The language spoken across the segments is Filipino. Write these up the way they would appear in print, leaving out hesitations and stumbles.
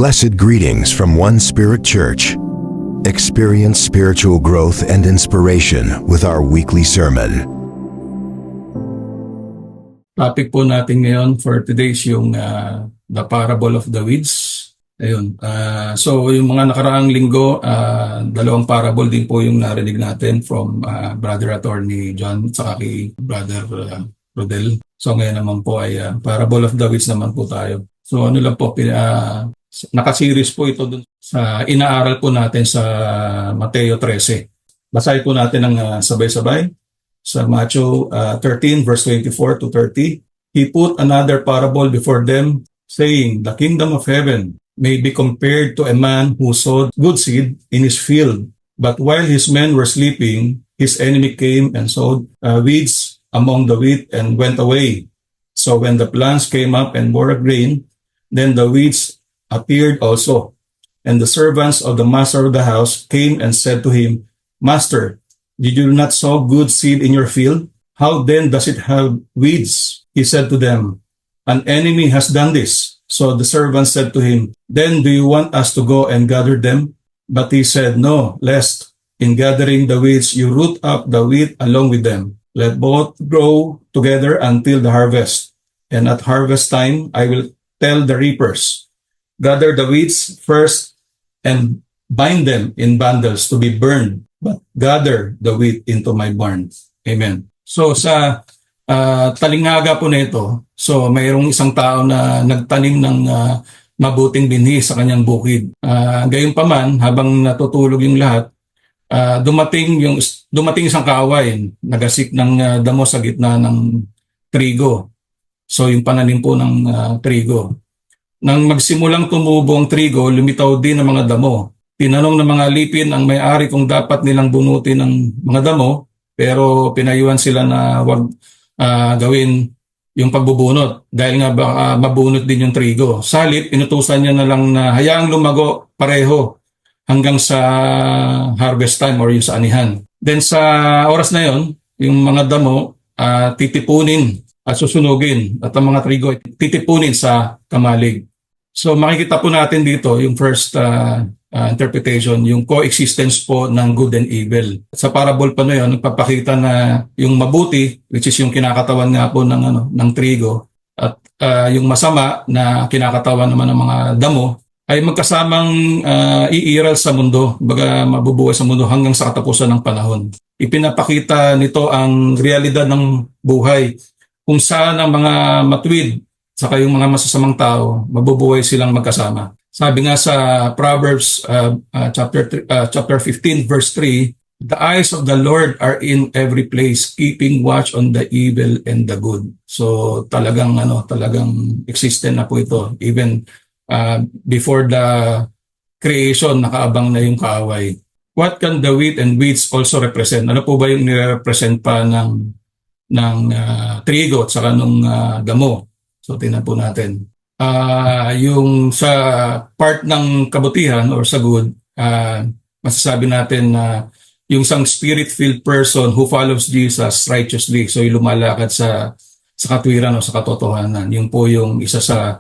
Blessed greetings from One Spirit Church. Experience spiritual growth and inspiration with our weekly sermon. Topic po natin ngayon for today is yung the parable of the weeds. Ayun. So yung mga nakaraang linggo, dalawang parable din po yung narinig natin from Brother Attorney John at saka kay Brother Rodel. So ngayon naman po ay parable of the weeds naman po tayo. So ano lang po, nakaseries po ito dun sa inaaral po natin sa Mateo 13. Basahin po natin ng sabay-sabay. Sa Matthew 13 verse 24 to 30, He put another parable before them, saying, The kingdom of heaven may be compared to a man who sowed good seed in his field. But while his men were sleeping, his enemy came and sowed weeds among the wheat and went away. So when the plants came up and bore grain, then the weeds appeared also. And the servants of the master of the house came and said to him, Master, did you not sow good seed in your field? How then does it have weeds? He said to them, An enemy has done this. So the servants said to him, Then do you want us to go and gather them? But he said, No, lest in gathering the weeds you root up the wheat along with them. Let both grow together until the harvest. And at harvest time I will tell the reapers, Gather the weeds first and bind them in bundles to be burned, but gather the wheat into my barn. Amen. So sa talingaga po nito, so mayroong isang tao na nagtanim ng mabuting binhi sa kanyang bukid. Gayunpaman, habang natutulog yung lahat, dumating isang kaaway, nagasik ng damo sa gitna ng trigo. So yung pananim po ng trigo. Nang magsimulang tumubo ang trigo, lumitaw din ang mga damo. Tinanong ng mga lipin ang may-ari kung dapat nilang bunutin ang mga damo, pero pinayuhan sila na wag gawin yung pagbubunot dahil nga baka mabunot din yung trigo. Sa halip, inutusan niya na lang na hayaang lumago pareho hanggang sa harvest time or yung sa anihan. Then sa oras na yon, yung mga damo titipunin at susunugin at ang mga trigo titipunin sa kamalig. So makikita po natin dito yung first interpretation, yung coexistence po ng good and evil. Sa parable pa na yun, nagpapakita na yung mabuti, which is yung kinakatawan nga po ng trigo, at yung masama na kinakatawan naman ng mga damo, ay magkasamang iiral sa mundo, baga mabubuhay sa mundo hanggang sa katapusan ng panahon. Ipinapakita nito ang realidad ng buhay, kung saan ang mga matuwid, saka yung mga masasamang tao, mabubuhay silang magkasama. Sabi nga sa Proverbs chapter 15 verse 3, The eyes of the Lord are in every place, keeping watch on the evil and the good. So talagang existent na po ito. Even before the creation, nakaabang na yung kaaway. What can the wheat and weeds also represent? Ano po ba yung nire-represent pa ng trigo at saka nung damo? So tingnan po natin. Yung sa part ng kabutihan or sa good, masasabi natin na yung isang spirit-filled person who follows Jesus righteously, so yung lumalakad sa katwiran o sa katotohanan, yun po yung isa sa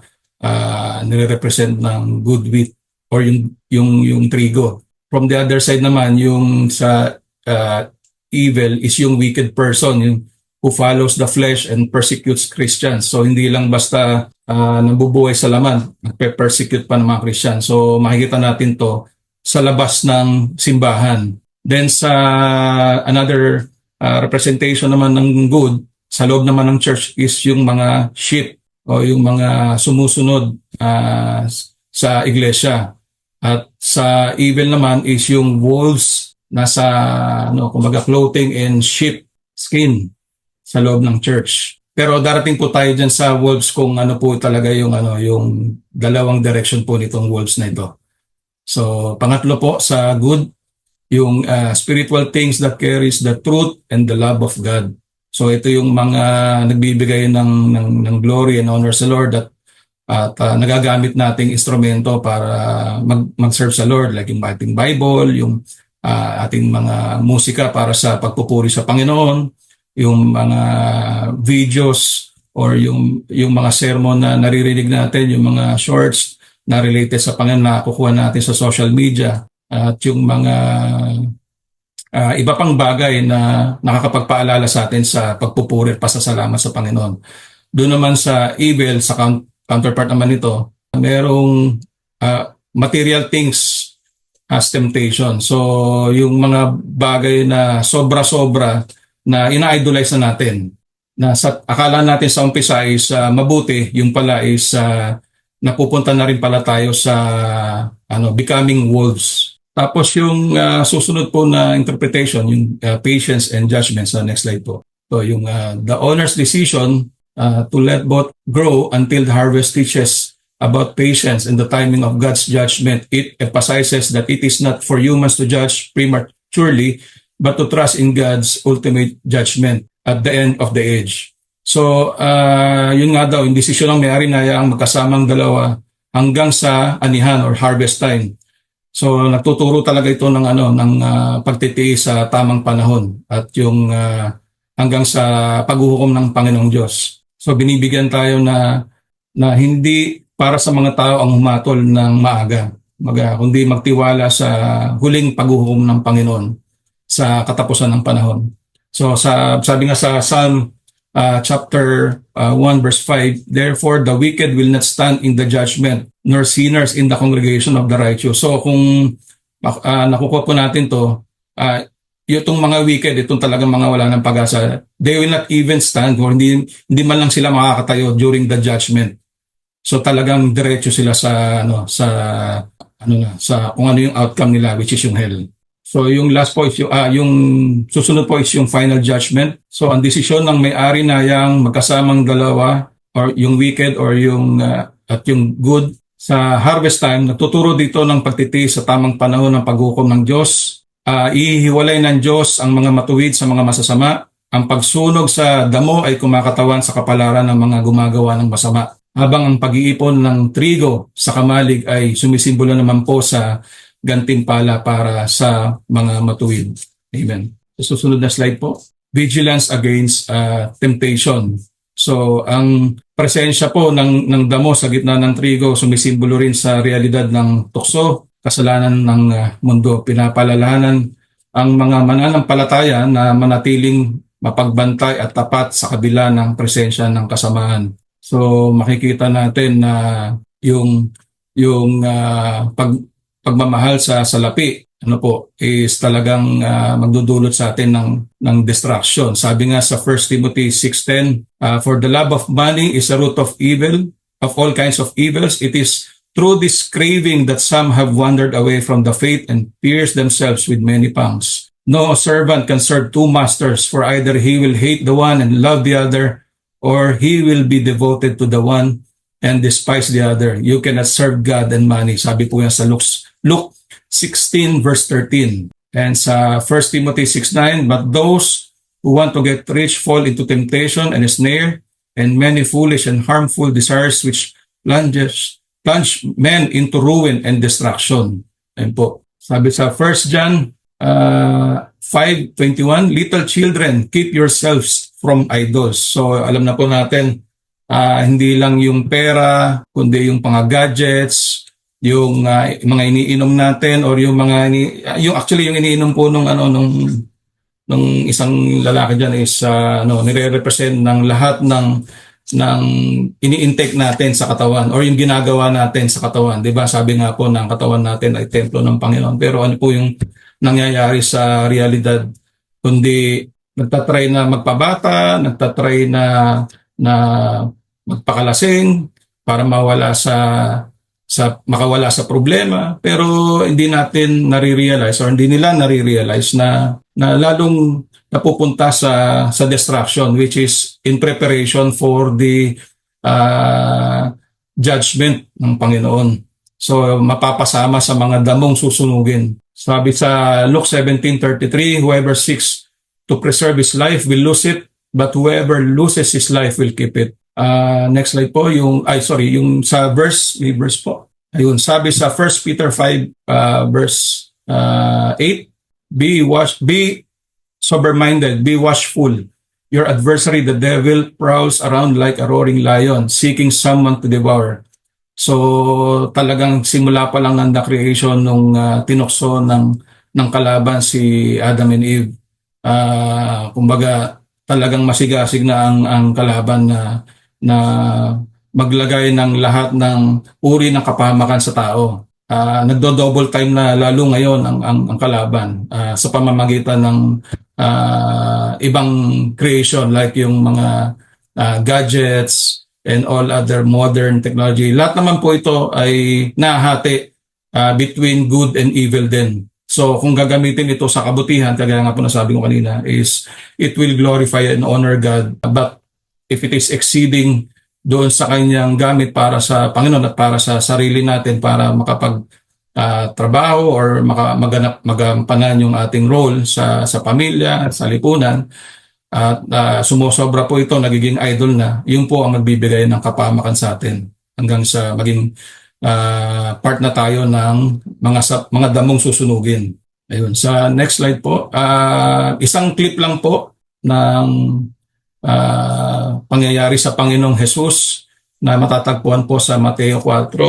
nire-represent ng good wheat or yung trigo. From the other side naman, yung sa evil is yung wicked person, yung who follows the flesh and persecutes Christians. So hindi lang basta nabubuhay sa laman, nagpe-persecute pa ng mga Christian. So makikita natin to sa labas ng simbahan. Then sa another representation naman ng good, sa loob naman ng church is yung mga sheep o yung mga sumusunod sa iglesia. At sa evil naman is yung wolves nasa kumbaga clothing and sheep skin sa loob ng church. Pero darating po tayo dyan sa wolves kung ano po talaga yung dalawang direction po nitong wolves na ito. So pangatlo po sa good, yung spiritual things that carries the truth and the love of God. So ito yung mga nagbibigay ng glory and honor sa Lord at nagagamit nating instrumento para mag-serve sa Lord, like yung ating Bible, yung ating mga musika para sa pagpupuri sa Panginoon, yung mga videos or yung mga sermon na naririnig natin, yung mga shorts na related sa Panginoon na kukuha natin sa social media at yung mga iba pang bagay na nakakapagpaalala sa atin sa pagpupuri at pasasalamat sa Panginoon. Doon naman sa evil, sa counterpart naman nito, merong material things as temptation. So, yung mga bagay na sobra-sobra na ina-idolize na natin, na akala natin sa umpisa is mabuti, yung pala is napupunta na rin pala tayo sa becoming wolves. Tapos yung susunod po na interpretation, yung patience and judgment sa next slide po. So, yung the owner's decision to let both grow until the harvest teaches about patience and the timing of God's judgment. It emphasizes that it is not for humans to judge prematurely, but to trust in God's ultimate judgment at the end of the age. So, yun nga daw, yung desisyon ng may-ari na ang magkasamang dalawa hanggang sa anihan or harvest time. So, nagtuturo talaga ito ng pagtitiis sa tamang panahon at yung hanggang sa paghuhukom ng Panginoong Diyos. So, binibigyan tayo na hindi para sa mga tao ang humatol ng maaga, kundi magtiwala sa huling paghuhukom ng Panginoon sa katapusan ng panahon. So sabi nga sa Psalm chapter 1 verse 5, therefore the wicked will not stand in the judgment, nor sinners in the congregation of the righteous. So kung nakukuha po natin to, itong mga wicked, itong talagang mga wala ng pag-asa, they will not even stand or hindi man lang sila makakatayo during the judgment. So talagang diretso sila sa kung ano yung outcome nila, which is yung hell. So yung last po is yung susunod po is yung final judgment. So ang desisyon ng may-ari na yang magkasamang dalawa or yung wicked or yung at yung good sa harvest time, nagtuturo dito ng pagtitiis sa tamang panahon ng paghukom ng Diyos. Ihiwalay ng Diyos ang mga matuwid sa mga masasama. Ang pagsunog sa damo ay kumakatawan sa kapalaran ng mga gumagawa ng masama. Habang ang pag-iipon ng trigo sa kamalig ay sumisimbolo naman po sa gantimpala para sa mga matuwid. Amen. Susunod na slide po. Vigilance against temptation. So, ang presensya po ng damo sa gitna ng trigo sumisimbolo rin sa realidad ng tukso, kasalanan ng mundo. Pinapalalahanan ang mga mananampalataya na manatiling mapagbantay at tapat sa kabila ng presensya ng kasamaan. So makikita natin na yung pagmamahal sa salapi is talagang magdudulot sa atin ng distraction. Sabi nga sa 1 Timothy 6:10, for the love of money is a root of evil, of all kinds of evils. It is through this craving that some have wandered away from the faith and pierced themselves with many pangs. No servant can serve two masters, for either he will hate the one and love the other, or he will be devoted to the one and despise the other. You cannot serve God and money. Sabi po yan sa Luke 16 verse 13. And sa 1 Timothy 6:9, but those who want to get rich fall into temptation and a snare and many foolish and harmful desires which plunge men into ruin and destruction. Ayan po. Sabi sa 1 John 5:21, little children, keep yourselves from idols. So alam na po natin, hindi lang yung pera, kundi yung mga gadgets, yung mga iniinom natin or yung yung iniinom po nung isang lalaki diyan is nire-represent ng lahat ng ini-intake natin sa katawan or yung ginagawa natin sa katawan. 'Di ba? Sabi nga po ng katawan natin ay templo ng Panginoon. Pero ano po yung nangyayari sa realidad? Kundi nagtatry na magpabata, nagtatry na magpakalasing para makawala sa problema, pero hindi natin nare-realize or hindi nila nare-realize na lalong napupunta sa destruction, which is in preparation for the judgment ng Panginoon. So mapapasama sa mga damong susunugin. Sabi sa Luke 17:33, whoever seeks to preserve his life will lose it, but whoever loses his life will keep it. Next slide po, yung sa verse po. Ayun, sabi sa 1 Peter 5 verse 8, be sober-minded, be watchful. Your adversary, the devil, prowls around like a roaring lion, seeking someone to devour. So talagang simula pa lang ng the creation nung tinukso ng kalaban si Adam and Eve. Kumbaga talagang masigasig na ang kalaban na maglagay ng lahat ng uri ng kapahamakan sa tao. Nagdo-double time na lalo ngayon ang kalaban sa pamamagitan ng ibang creation like yung mga gadgets and all other modern technology. Lahat naman po ito ay nahati between good and evil din. So kung gagamitin ito sa kabutihan, kagaya nga po nasabi ko kanina, is it will glorify and honor God. But if it is exceeding doon sa kanyang gamit para sa Panginoon at para sa sarili natin para makapag trabaho or magampanan yung ating role sa pamilya at sa lipunan, at sumusobra po ito, nagiging idol na, yun po ang magbibigay ng kapahamakan sa atin hanggang sa maging part na tayo ng mga damong susunugin. Ayun, sa next slide po, isang clip lang po ng pangyayari sa Panginoong Jesus na matatagpuan po sa Mateo 4,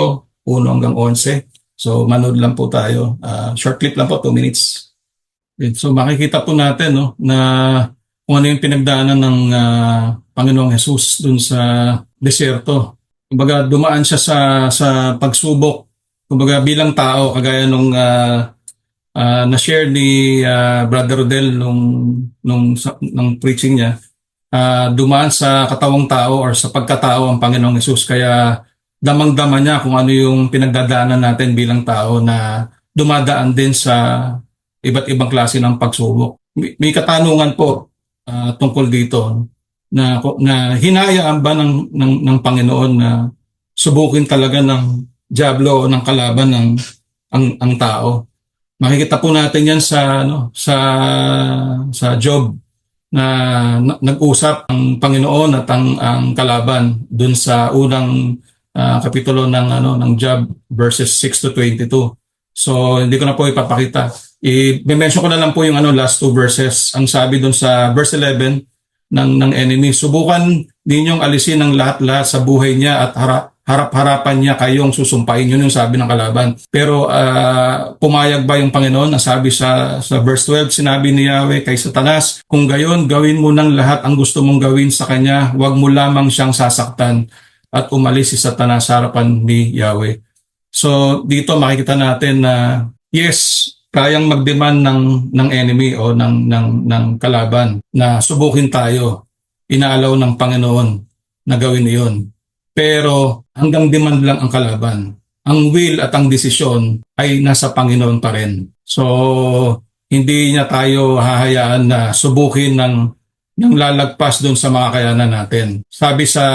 1 hanggang 11. So manood lang po tayo. Short clip lang po, 2 minutes. So makikita po natin no, na kung ano yung pinagdaanan ng Panginoong Jesus dun sa desierto. Kumbaga dumaan siya sa pagsubok. Kumbaga bilang tao, kagaya nung na-share ni Brother Rodel nung preaching niya, dumaan sa katawang tao or sa pagkatao ang Panginoong Jesus. Kaya damang-dama niya kung ano yung pinagdadaanan natin bilang tao na dumadaan din sa iba't ibang klase ng pagsubok. May katanungan po tungkol dito na hinayaan ba ng Panginoon na subukin talaga ng diablo o ng kalaban ang tao. Makikita po natin yan sa Job na nag-usap ang Panginoon at ang kalaban dun sa unang kapitulo ng Job verses 6 to 22. So hindi ko na po ipapakita. I-mention ko na lang po yung last 2 verses. Ang sabi dun sa verse 11 ng enemy, subukan ninyong alisin ang lahat-lahat sa buhay niya at harap-harapan niya kayong susumpain. Yun yung sabi ng kalaban. Pero pumayag ba yung Panginoon? Nasabi sa verse 12, sinabi ni Yahweh kay Satanas, kung gayon, gawin mo ng lahat ang gusto mong gawin sa kanya, huwag mo lamang siyang sasaktan, at umalis si Satanas sa harapan ni Yahweh. So dito makikita natin na yes, kayang mag-demand ng enemy o ng kalaban na subukin tayo. Inaalaw ng Panginoon na gawin iyon. Pero hanggang demand lang ang kalaban. Ang will at ang desisyon ay nasa Panginoon pa rin. So hindi niya tayo hahayaan na subukin ng lalagpas doon sa mga kayanan natin. Sabi sa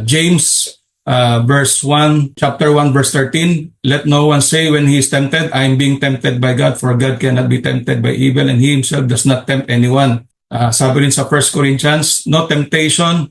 James chapter 1 verse 13, let no one say when he is tempted, I am being tempted by God, for God cannot be tempted by evil and he himself does not tempt anyone. Sabi rin sa 1 Corinthians, no temptation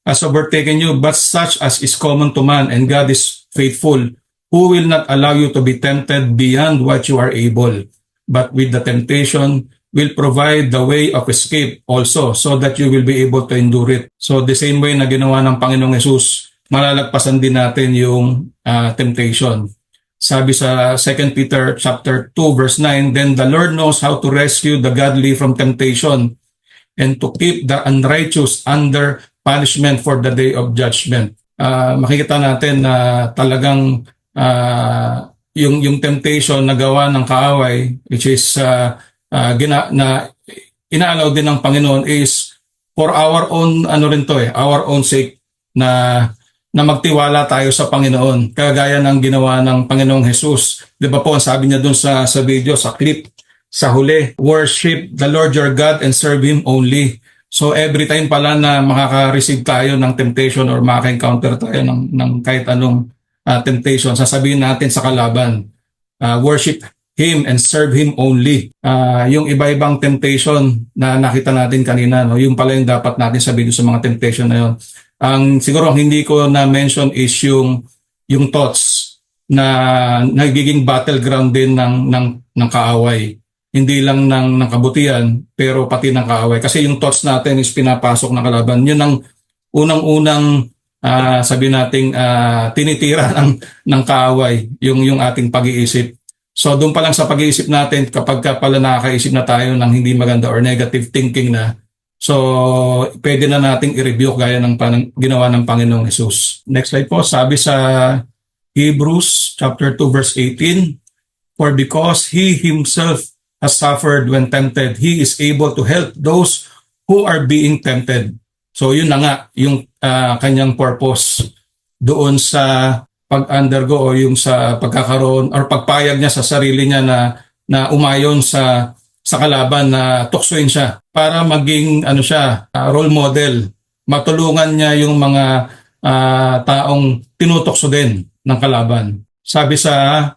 has overtaken you but such as is common to man, and God is faithful, who will not allow you to be tempted beyond what you are able, but with the temptation will provide the way of escape also, so that you will be able to endure it. So the same way na ginawa ng Panginoong Jesus, malalagpasan din natin yung temptation. Sabi sa 2 Peter chapter 2 verse 9, then the Lord knows how to rescue the godly from temptation and to keep the unrighteous under punishment for the day of judgment. Makikita natin na talagang yung temptation na gawa ng kaaway, which is na inaalaw din ng Panginoon, is for our own our own sake, na magtiwala tayo sa Panginoon, kagaya ng ginawa ng Panginoong Jesus. Di ba po, ang sabi niya dun sa video, sa clip, sa huli, worship the Lord your God and serve Him only. So every time pala na makaka-receive tayo ng temptation or makaka-encounter tayo ng kahit anong temptation, sasabihin natin sa kalaban, worship Him and serve Him only. Yung iba-ibang temptation na nakita natin kanina, yung pala yung dapat natin sabihin sa mga temptation na yun. Siguro ang hindi ko na-mention is yung thoughts na nagiging battleground din ng kaaway. Hindi lang ng kabutihan, pero pati ng kaaway. Kasi yung thoughts natin is pinapasok ng kalaban. Yun ang unang-unang sabi nating tinitira ng kaaway yung ating pag-iisip. So doon pa lang sa pag-iisip natin, kapag ka pala nakakaisip na tayo ng hindi maganda or negative thinking na, so pwede na nating i-review gaya ng ginawa ng Panginoong Jesus. Next slide po, sabi sa Hebrews chapter 2 verse 18, "For because he himself has suffered when tempted, he is able to help those who are being tempted." So yun na nga yung kanyang purpose doon sa pag-undergo o yung sa pagkakaroon or pagpayag niya sa sarili niya na umayon sa kalaban na tuksoin siya para maging role model, matulungan niya yung mga taong tinutukso din ng kalaban. Sabi sa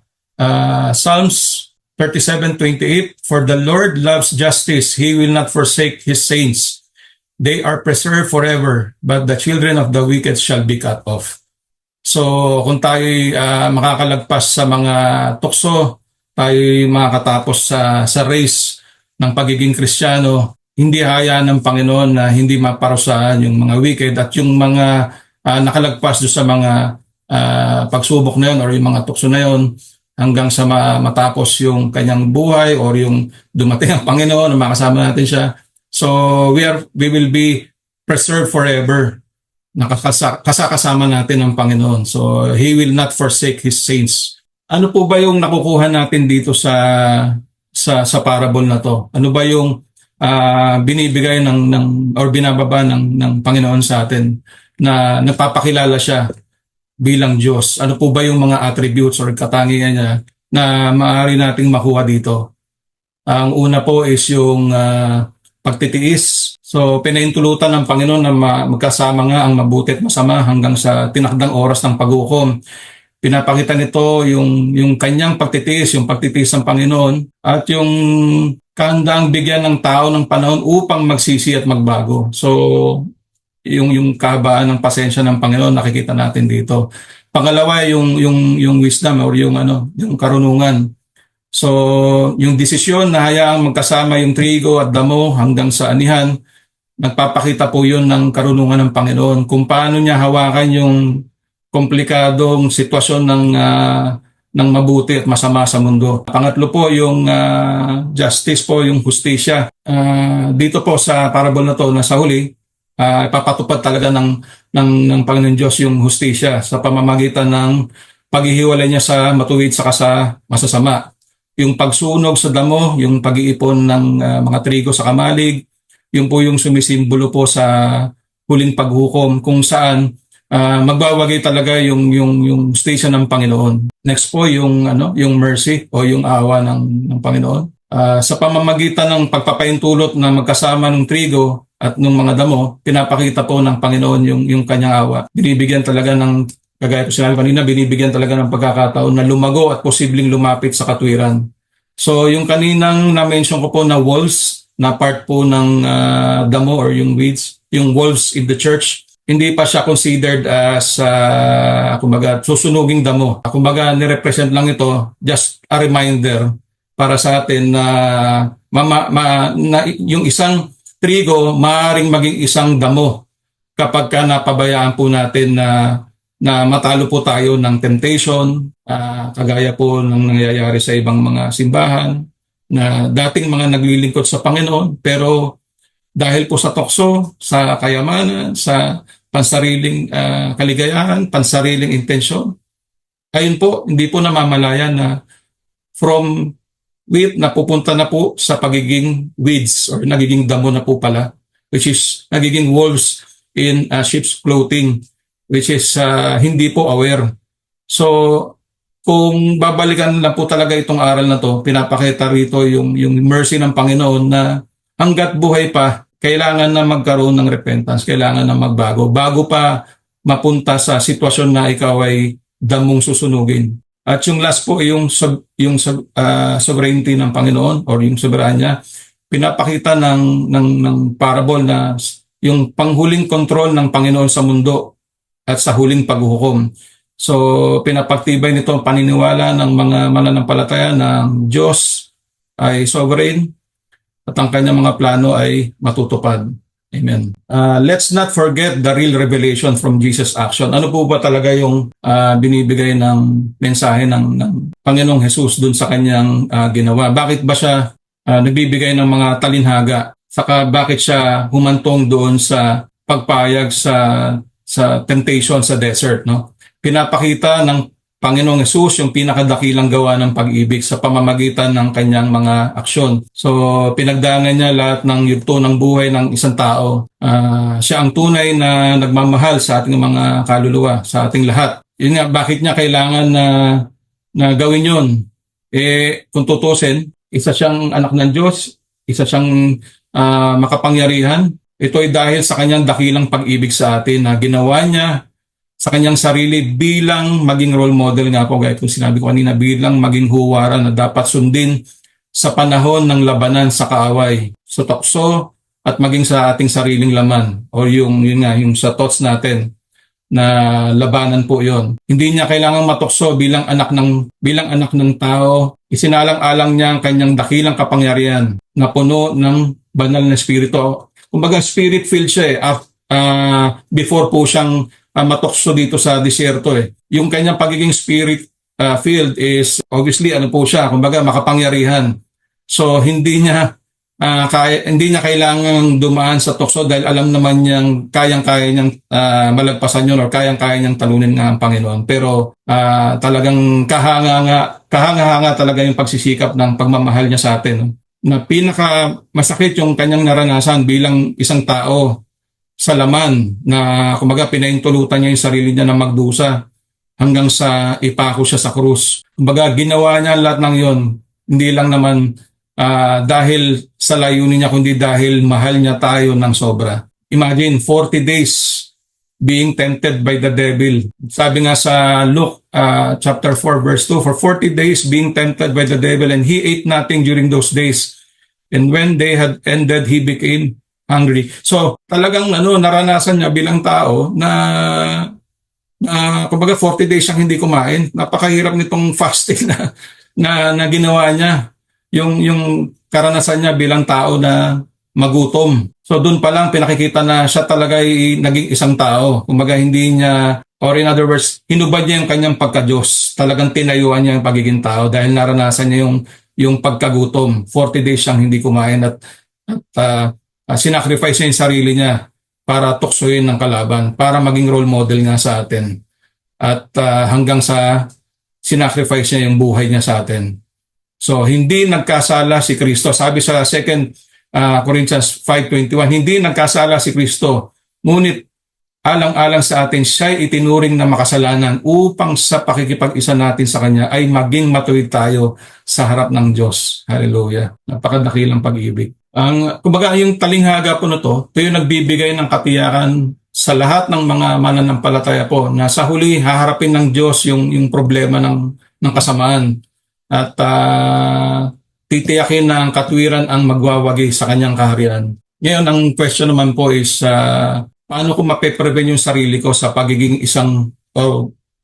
Psalms 37:28, "For the Lord loves justice, he will not forsake his saints. They are preserved forever, but the children of the wicked shall be cut off." So kung tayo'y makakalagpas sa mga tukso, tayo'y makakatapos sa race ng pagiging Kristiyano, hindi hayaan ng Panginoon na hindi maparusahan yung mga wicked at yung mga nakalagpas doon sa mga pagsubok na yun or yung mga tukso na yun hanggang sa matapos yung kanyang buhay or yung dumating ang Panginoon na makasama natin siya. So we will be preserved forever. Kasama natin ang Panginoon. So He will not forsake His saints. Ano po ba yung nakukuha natin dito sa parable na to? Ano ba yung binibigay or binababa ng Panginoon sa atin na nagpapakilala siya bilang Diyos? Ano po ba yung mga attributes or katangian niya na maaari nating makuha dito? Ang una po is yung pagtitiis. So pinaintulutan ng Panginoon na magkasama nga ang mabuti at masama hanggang sa tinakdang oras ng paghukom. Pinapakita nito yung kanyang pagtitiis, yung pagtitiis ng Panginoon at yung kahandang bigyan ng tao ng panahon upang magsisi at magbago. So yung kahabaan ng pasensya ng Panginoon nakikita natin dito. Pangalawa yung wisdom or yung karunungan. So yung desisyon na hayaang magkasama yung trigo at damo hanggang sa anihan, nagpapakita po yun ng karunungan ng Panginoon kung paano niya hawakan yung komplikadong sitwasyon ng mabuti at masama sa mundo. Pangatlo po yung justice po, yung hustisya. Dito po sa parable na to na sa huli, ipapatupad talaga ng Panginoon Diyos yung hustisya sa pamamagitan ng paghihiwalay niya sa matuwid saka sa masasama. Yung pagsunog sa damo, yung pag-iipon ng mga trigo sa kamalig, yung po yung sumisimbolo po sa huling paghukom kung saan magbawagay talaga yung hustisya ng Panginoon. Next po yung mercy o yung awa ng Panginoon. Sa pamamagitan ng pagpapaintulot na magkasama ng trigo at ng mga damo, pinapakita po ng Panginoon yung kanyang awa. Binibigyan talaga kagaya po sinabi kanina, binibigyan talaga ng pagkakataon na lumago at posibleng lumapit sa katwiran. So yung kaninang na-mention ko po na wolves, na part po ng damo or yung weeds, yung wolves in the church, hindi pa siya considered as susunuging damo. Kumbaga nirepresent lang ito, just a reminder para sa atin na yung isang trigo maaaring maging isang damo kapag ka napabayaan po natin na matalo po tayo ng temptation, kagaya po ng nangyayari sa ibang mga simbahan na dating mga naglilingkod sa Panginoon, pero dahil po sa tukso, sa kayamanan, sa pansariling kaligayahan, pansariling intensyon, ayun po, hindi po namamalayan na from wheat na pupunta na po sa pagiging weeds or nagiging damo na po pala, which is nagiging wolves in sheep's clothing, which is hindi po aware. So, kung babalikan lang po talaga itong aral na to, pinapakita rito yung mercy ng Panginoon na hanggat buhay pa, kailangan na magkaroon ng repentance, kailangan na magbago, bago pa mapunta sa sitwasyon na ikaw ay damong susunugin. At yung last po, yung sovereignty ng Panginoon or yung soberanya, pinapakita ng parable na yung panghuling kontrol ng Panginoon sa mundo at sa huling paghuhukom. So pinapagtibay nito ang paniniwala ng mga mananampalataya ng Diyos ay sovereign at ang kanyang mga plano ay matutupad. Amen. Let's not forget the real revelation from Jesus' action. Ano po ba talaga yung binibigay ng mensahe ng Panginoong Jesus dun sa kanyang ginawa? Bakit ba siya nagbibigay ng mga talinhaga? Saka bakit siya humantong doon sa pagpayag sa temptation sa desert, no? Pinapakita ng Panginoong Jesus yung pinakadakilang gawa ng pag-ibig sa pamamagitan ng kanyang mga aksyon. So, pinagdaanan niya lahat ng yugto ng buhay ng isang tao. Siya ang tunay na nagmamahal sa ating mga kaluluwa, sa ating lahat. Yun nga, bakit niya kailangan na gawin yun? Kung tutusin, isa siyang anak ng Diyos, isa siyang makapangyarihan. Ito ay dahil sa kanyang dakilang pag-ibig sa atin na ginawa niya sa kanyang sarili bilang maging role model nga po, gaya kung sinabi ko kanina, bilang maging huwaran na dapat sundin sa panahon ng labanan sa kaaway, sa tukso at maging sa ating sariling laman o yung sa thoughts natin na labanan po yon. Hindi niya kailangang matukso bilang anak ng tao. Isinalang-alang niya ang kanyang dakilang kapangyarihan na puno ng banal na espiritu. Kumbaga spirit-filled siya before po siyang matukso dito sa disyerto Yung kanyang pagiging spirit filled is obviously po siya, kumbaga makapangyarihan. So hindi niya kailangang dumaan sa tukso dahil alam naman niyang kayang-kaya niyang malagpasan yun or kayang-kaya niyang talunin nga ang Panginoon. Pero talagang kahanga-hanga talaga yung pagsisikap ng pagmamahal niya sa atin. No? Na pinaka masakit yung kanyang naranasan bilang isang tao sa laman na kumbaga pinaintulutan niya yung sarili niya na magdusa hanggang sa ipako siya sa krus. Kumbaga ginawa niya lahat ng yon, hindi lang naman dahil sa layunin niya kundi dahil mahal niya tayo ng sobra. Imagine 40 days being tempted by the devil. Sabi nga sa Luke chapter 4 verse 2, for 40 days being tempted by the devil and he ate nothing during those days. And when they had ended, he became hungry. So, talagang naranasan niya bilang tao na kumbaga 40 days siyang hindi kumain. Napakahirap nitong fasting na ginawa niya. Yung karanasan niya bilang tao na magutom. So, doon pa lang pinakikita na siya talaga ay naging isang tao. Kumbaga hindi niya, or in other words, hinubad niya yung kanyang pagka-Diyos. Talagang tinayuan niya yung pagiging tao dahil naranasan niya yung pagkagutom. 40 days siyang hindi kumain at sinacrifice niya yung sarili niya para tuksoin ng kalaban, para maging role model nga sa atin. At hanggang sa sinacrifice niya yung buhay niya sa atin. So, hindi nagkasala si Kristo. Sabi sa 2 Corinthians 5:21, hindi nagkasala si Kristo. Ngunit alang-alang sa atin, siya'y itinuring na makasalanan upang sa pakikipag-isa natin sa Kanya ay maging matuwid tayo sa harap ng Diyos. Hallelujah. Napakadakilang pag-ibig. Kumbaga yung talinghaga po na ito yung nagbibigay ng katiyakan sa lahat ng mga mananampalataya po na sa huli haharapin ng Diyos yung problema ng kasamaan at titiyakin na ang katwiran ang magwawagi sa kanyang kaharian. Ngayon, ang question naman po is paano ko mape-prevent yung sarili ko sa pagiging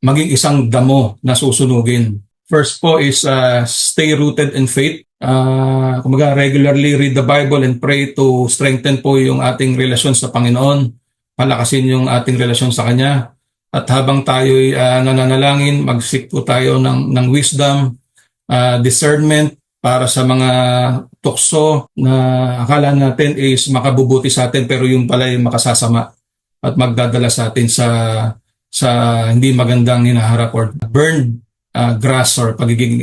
maging isang damo na susunugin? First po is stay rooted in faith. Kumbaga regularly read the Bible and pray to strengthen po yung ating relasyon sa Panginoon, palakasin yung ating relasyon sa Kanya. At habang tayo'y nananalangin, mag-seek po tayo ng wisdom, discernment para sa mga tukso na akala natin is makabubuti sa atin pero yung pala yung makasasama at magdadala sa atin sa hindi magandang hinaharap or burned grass or pagiging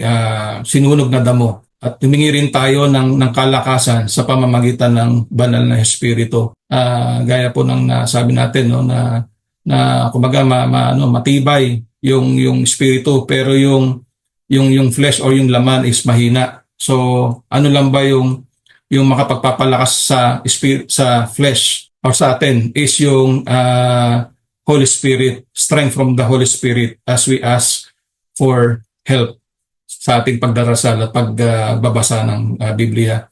sinunog na damo. At humingi rin tayo ng kalakasan sa pamamagitan ng banal na Espiritu. Gaya po ng sabi natin na kumbaga matibay yung Espiritu pero yung flesh or yung laman is mahina. So ano lang ba yung makapagpapalakas sa flesh or sa atin is yung Holy Spirit, strength from the Holy Spirit as we ask for help sa ating pagdarasal at pagbabasa ng Biblia.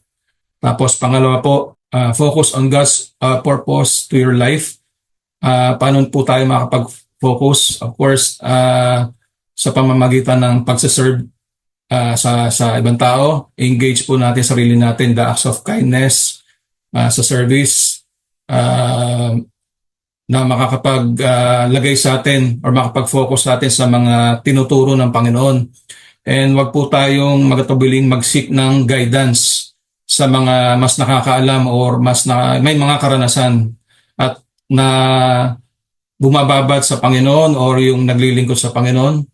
Tapos pangalawa po, focus on God's purpose to your life. Paano po tayo makapag-focus? Of course, sa pamamagitan ng pagsaserve sa ibang tao. Engage po natin sarili natin, the acts of kindness, sa service, ah, na makakapaglagay sa atin or makapag-focus sa atin sa mga tinuturo ng Panginoon. And wag po tayong magatubiling mag-seek ng guidance sa mga mas nakakaalam or may mga karanasan at na bumababad sa Panginoon or yung naglilingkod sa Panginoon,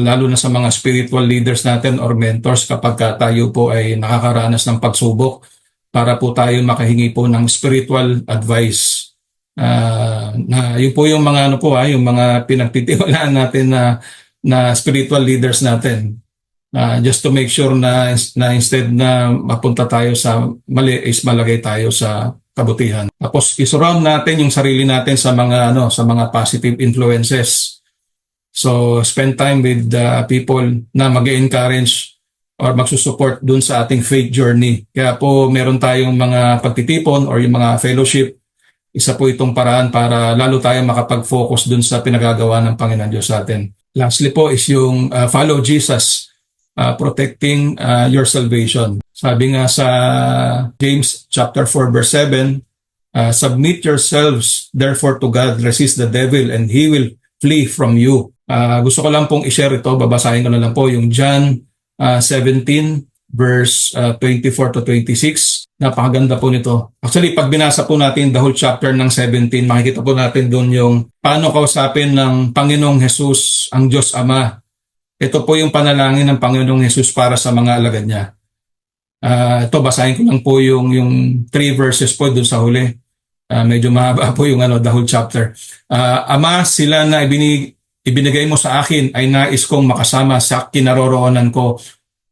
lalo na sa mga spiritual leaders natin or mentors kapag tayo po ay nakakaranas ng pagsubok para po tayo makahingi po ng spiritual advice. Na yun po yung mga yung mga pinagtitiwalaan natin na spiritual leaders natin. Just to make sure na instead na mapunta tayo sa mali is malagay tayo sa kabutihan. Tapos isurround natin yung sarili natin sa mga positive influences. So spend time with people na mag-encourage or magsusupport dun sa ating faith journey. Kaya po meron tayong mga pagtitipon or yung mga fellowship. Isa po itong paraan para lalo tayo makapag-focus dun sa pinagagawa ng Panginoon Diyos sa atin. Lastly po is yung follow Jesus, protecting your salvation. Sabi nga sa James chapter 4 verse 7, submit yourselves therefore to God, resist the devil and he will flee from you. Gusto ko lang pong i-share ito, babasahin ko na lang po yung John 17 verse 24 to 26. Napakaganda po nito. Actually, pag binasa po natin the whole chapter ng 17, makikita po natin doon yung paano kausapin ng Panginoong Jesus ang Diyos Ama. Ito po yung panalangin ng Panginoong Jesus para sa mga alagad niya. Ito, basahin ko lang po yung 3 verses po doon sa huli. Medyo mahaba po yung the whole chapter. Ama, sila na ibinigay mo sa akin ay nais kong makasama sa kinaroroonan ko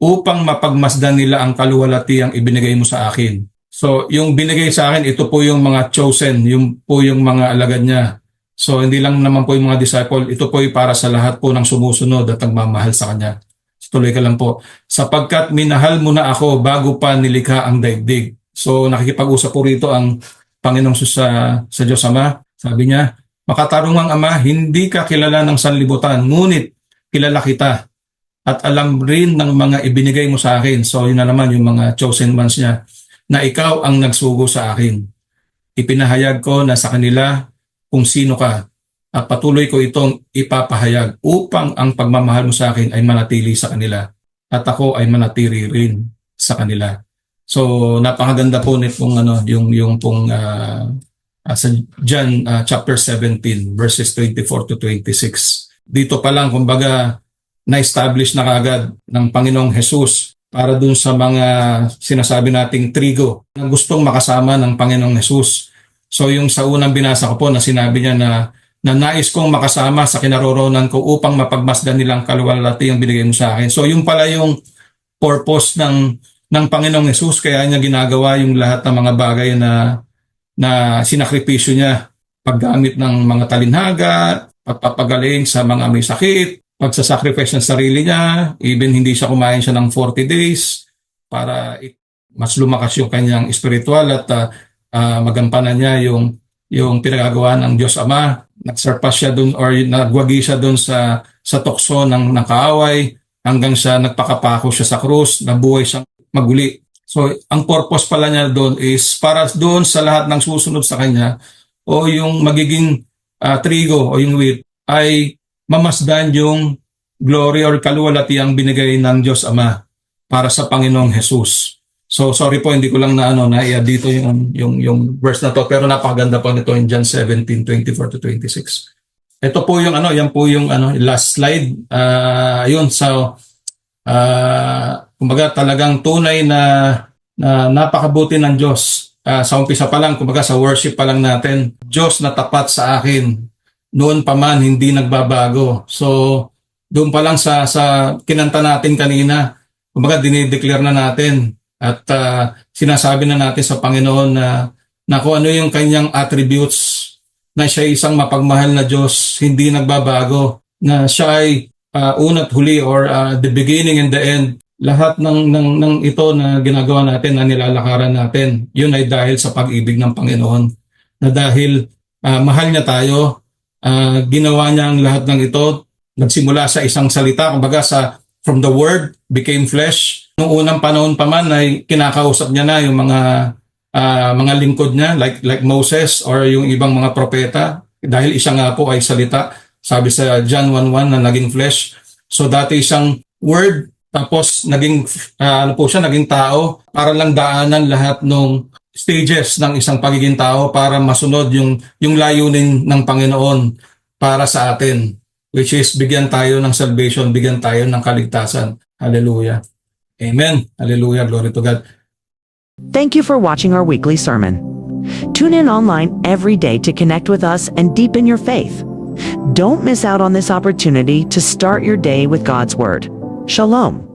upang mapagmasdan nila ang kaluwalhatiang ibinigay mo sa akin. So, yung binigay sa akin, ito po yung mga chosen, yung po yung mga alagad niya. So, hindi lang naman po yung mga disciple, ito po yung para sa lahat po ng sumusunod at nagmamahal sa Kanya. So, tuloy ka lang po. Sapagkat minahal mo na ako bago pa nilikha ang daigdig. So, nakikipag-usap po rito ang Panginoong sa Diyos Ama. Sabi niya, makatarungang Ama, hindi ka kilala ng sanlibutan, ngunit kilala kita. At alam rin ng mga ibinigay mo sa akin. So yun na naman yung mga chosen ones niya, na ikaw ang nagsugo sa akin. Ipinahayag ko na sa kanila kung sino ka at patuloy ko itong ipapahayag upang ang pagmamahal mo sa akin ay manatili sa kanila at ako ay manatili rin sa kanila. So napakaganda po nitong yung pong sa John chapter 17 verses 24 to 26. Dito pa lang kumbaga na-establish na kagad ng Panginoong Jesus para dun sa mga sinasabi nating trigo na gustong makasama ng Panginoong Jesus. So yung sa unang binasa ko po na sinabi niya na nais kong makasama sa kinaroroonan ko upang mapagmasdan nilang kaluwalhati ang binigay mo sa akin. So yung pala yung purpose ng Panginoong Jesus, kaya niya ginagawa yung lahat ng mga bagay na sinakripisyo niya, paggamit ng mga talinhaga, pagpapagaling sa mga may sakit, pagsasacrifice ng sarili niya, even hindi siya kumain siya ng 40 days para mas lumakas yung kanyang spiritual at magampanan niya yung pinagagawa ng Diyos Ama. Nagsurpass siya dun or nagwagi siya dun sa tukso ng kaaway hanggang siya nagpakapako siya sa krus, nabuhay siyang maguli. So ang purpose pala niya doon is para doon sa lahat ng susunod sa kanya o yung magiging trigo o yung wheat ay mamasdan yung glory or kaluwalhati ang binigay ng Diyos Ama para sa Panginoong Jesus. So sorry po, hindi ko lang na-i-add dito yung verse na to, pero napakaganda po nito in John 17:24 to 26. Ito po yung yan po yung last slide. Ayun, so kumbaga talagang tunay na napakabuti ng Diyos. Sa umpisa pa lang, kumbaga sa worship pa lang natin, Diyos na tapat sa akin. Noon pa man hindi nagbabago. So doon pa lang sa kinanta natin kanina, kumbaga dinideclare na natin at sinasabi na natin sa Panginoon na kung ano yung kanyang attributes, na siya isang mapagmahal na Diyos, hindi nagbabago, na siya ay una't huli or the beginning and the end. Lahat ng ito na ginagawa natin, na nilalakaran natin, yun ay dahil sa pag-ibig ng Panginoon. Na dahil mahal niya tayo, ginawa niya ang lahat ng ito, nagsimula sa isang salita, kumbaga from the Word became flesh. Noong unang panahon pa man ay kinakausap niya na yung mga mga lingkod niya like Moses or yung ibang mga propeta dahil isa nga po ay salita. Sabi sa John 1:1 na naging flesh. So dati isang word tapos naging naging tao para lang daanan lahat ng stages ng isang pagiging tao para masunod yung layunin ng Panginoon para sa atin, which is bigyan tayo ng salvation, bigyan tayo ng kaligtasan. Hallelujah. Amen. Hallelujah. Glory to God. Thank you for watching our weekly sermon. Tune in online every day to connect with us and deepen your faith. Don't miss out on this opportunity to start your day with God's Word. Shalom.